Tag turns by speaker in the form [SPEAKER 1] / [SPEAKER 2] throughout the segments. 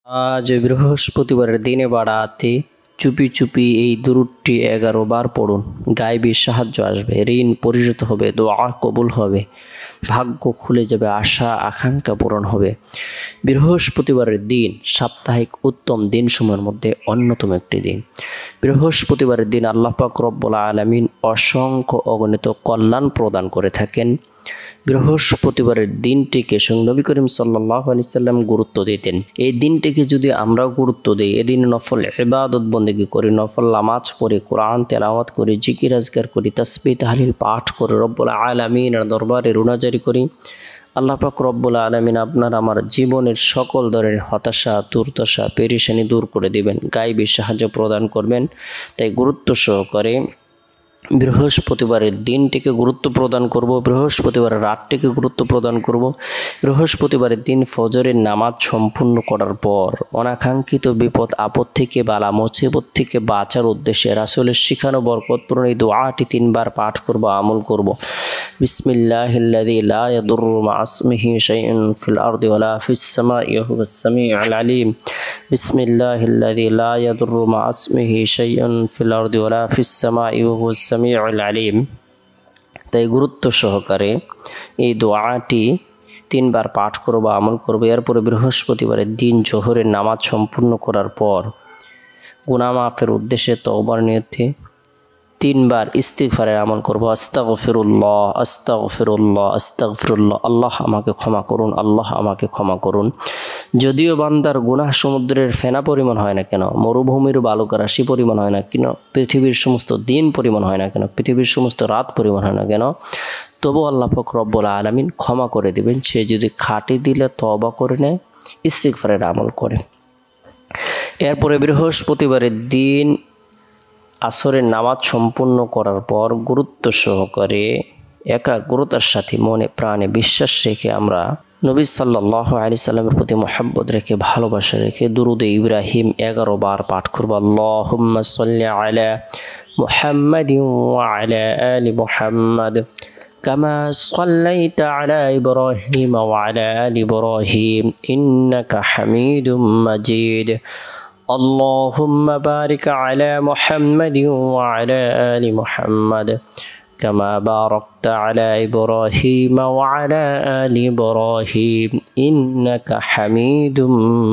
[SPEAKER 1] আজ বৃহস্পতিবারের দিনে বাড়াতে চুপি চুপি এই দুরূদটি 11 বার পড়ুন। গায়েবী সাহায্য আসবে, ঋণ পরিশোধ হবে, দোয়া কবুল হবে, ভাগ্য খুলে যাবে, আশা আকাঙ্ক্ষা পূরণ হবে। বৃহস্পতিবারের দিন সাপ্তাহিক উত্তম দিনসমূহের মধ্যে অন্যতম একটি দিন। বৃহস্পতিবারের দিন আল্লাহ পাক রব্বুল আলামিন অসংখ্য অগণিত কল্যাণ প্রদান করে থাকেন। বৃহস্পতিবারের দিনটিকে স্বয়ং নবী করিম সাল্লাল্লাহু আলাইহি সাল্লাম গুরুত্ব দিতেন। এই দিনটিকে যদি আমরাও গুরুত্ব দিই, এদিন নফল ইবাদত বন্দেগী করি, নফল নামাজ পড়ি, কোরআন তেলাওয়াত করি, জিকির আজকার করি, তাসবিহ তাহলিল পাঠ করে রব্বুল আলামিনের দরবারে রুনাজারি করি, আল্লাহ পাক রব্বুল আলামিন আপনার আমার জীবনের সকল ধরনের হতাশা, দুর্দশা, পেরেশানি দূর করে দিবেন, গায়েবী সাহায্য প্রদান করবেন। তাই গুরুত্ব সহকারে বৃহস্পতিবারের দিনটিকে গুরুত্ব প্রদান করব, বৃহস্পতিবারের রাতটিকে গুরুত্ব প্রদান করব। বৃহস্পতিবারের দিন ফজরের নামাজ সম্পূর্ণ করার পর অনাকাঙ্ক্ষিত বিপদ আপদ থেকে বালা মুসিবত থেকে বাঁচার উদ্দেশ্যে রাসূলের শিখানো বরকতপূর্ণ এই দোয়াটি 3 বার পাঠ করব, আমল করব। বিসমিল্লাহিল্লাযী লা ইয়াদুররু মা ইসমিহি শাইউন ফিল আরদি ওয়ালা ফিস সামাই ওয়া হুয়াস সামিউল আলীম। বিসমিল্লাহিল্লাযী লা ইয়াদুররু মা ইসমিহি শাইউন ফিল আরদি ওয়ালা ফিস সামাই ওয়া হুয়াস সামিউল আলীম। তাই গুরুত্ব সহকারে এই দোয়াটি 3 বার পাঠ করব, আমল করব। এরপরে বৃহস্পতিবারের দিন জোহরের নামাজ সম্পূর্ণ করার পর গুনাহ মাফের উদ্দেশ্যে তওবার নিয়তে 3 বার ইস্তিগফারের আমল করব। আস্তাগফিরুল্লাহ আস্তাগফিরুল্লাহ আস্তাগফিরুল্লাহ, আল্লাহ আমাকে ক্ষমা করুন, আল্লাহ আমাকে ক্ষমা করুন। যদিও বান্দার গুনাহ সমুদ্রের ফেনা পরিমাণ হয় না কেন, মরুভূমির বালুকা রাশি পরিমাণ হয় না কেন, পৃথিবীর সমস্ত দিন পরিমাণ হয় না কেন, পৃথিবীর সমস্ত রাত পরিমাণ হয় না কেন, তবু আল্লাহ পাক রব্বুল আলামিন ক্ষমা করে দিবেন, সে যদি খাঁটি দিলে তওবা করে নেয়, ইস্তিগফারের আমল করে। এরপরে বৃহস্পতিবারের দিন আসরের নামাজ সম্পূর্ণ করার পর গুরুত্ব সহকারে একাগ্রতার সাথে মনে প্রাণে বিশ্বাস রেখে আমরা নবী সাল্লাল্লাহু আলাইহি সাল্লামের প্রতি মহব্বত রেখে ভালোবাসা রেখে দুরুদে ইব্রাহিম 11 বার পাঠ করব। আল্লাহুম্মা সাল্লি আলা মুহাম্মাদিন ওয়া আলা আলি মুহাম্মাদ কামা সাল্লাইতা আলা ইব্রাহিম ওয়া আলা আলি ইব্রাহিম ইন্নাকা হামিদুম মাজিদ। اللهم بارك على محمد وعلى آل محمد كما باركت على إبراهيم وعلى آل إبراهيم إنك حميد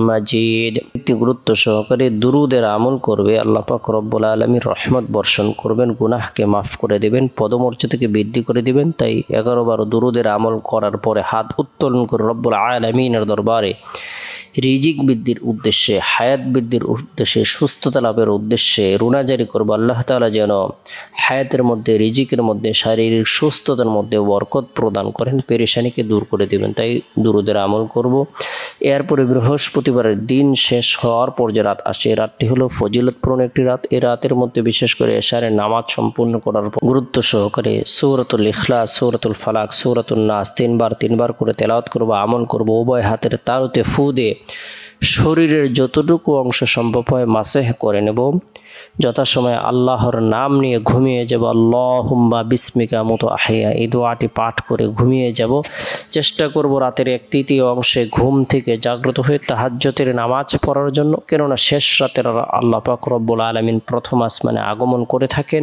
[SPEAKER 1] مجيد। গুরুত্ব সহকারে দুরুদের আমল করবে, আল্লাহ পাক রব্বুল আলামিন রহমত বর্ষণ করবেন, গুনাহকে মাফ করে দেবেন, পদমর্যাদাকে বৃদ্ধি করে দিবেন। তাই 11 বার দুরুদের আমল করার পরে হাত উত্তোলন করে রব্বুল আলামিনের দরবারে রিজিক বৃদ্ধির উদ্দেশ্যে, হায়াত বৃদ্ধির উদ্দেশ্যে, সুস্থতা লাভের উদ্দেশ্যে রুনাজারি করবো। আল্লাহ তাআলা যেন হায়াতের মধ্যে, রিজিকের মধ্যে, শারীরিক সুস্থতার মধ্যে বরকত প্রদান করেন, পেরেশানিকে দূর করে দেবেন। তাই দুরুদের আমল করব। এরপরে বৃহস্পতিবারের দিন শেষ হওয়ার পর যে রাত আসে, এই রাতটি হলো ফজিলতপূর্ণ একটি রাত। এই রাতের মধ্যে বিশেষ করে এশারের নামাজ সম্পূর্ণ করার পর গুরুত্ব সহকারে সূরাতুল ইখলাস, সূরাতুল ফালাক, সূরাতুন নাস 3 বার করে তেলাওয়াত করব, আমল করব। উভয় হাতের তালুতে ফু দিয়ে শরীরের যতটুকু অংশ সম্ভব হয় মাসেহ করে নেব। যথাসময়ে আল্লাহর নাম নিয়ে ঘুমিয়ে যাব। আল্লাহুম্মা বিসমিকা মুতু আহিয়া, এই দোয়াটি পাঠ করে ঘুমিয়ে যাব। চেষ্টা করব রাতের 1/3 অংশে ঘুম থেকে জাগ্রত হয়ে তাহাজ্জুদের নামাজ পড়ার জন্য, কেননা শেষ রাতের আল্লাহ পাক রব্বুল আলামিন প্রথম আসমানে আগমন করে থাকেন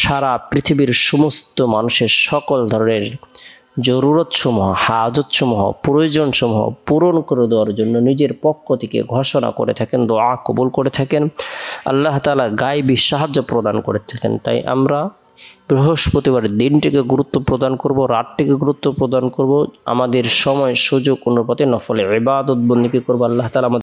[SPEAKER 1] সারা পৃথিবীর সমস্ত মানুষের সকল ধরনের জরুরতসমূহ, হাজতসমূহ, প্রয়োজনসমূহ পূরণ করে দেওয়ার জন্য নিজের পক্ষ থেকে ঘোষণা করে থাকেন, দোয়া কবুল করে থাকেন, আল্লাহ তাআলা গায়েবী সাহায্য প্রদান করে থাকেন। তাই আমরা বৃহস্পতিবারের দিনটিকে গুরুত্ব প্রদান করব, রাতটিকে গুরুত্ব প্রদান করব, আমাদের সময় সুযোগ অনুপাতে নফল ইবাদত বন্দেগী করব। আল্লাহ তাআলা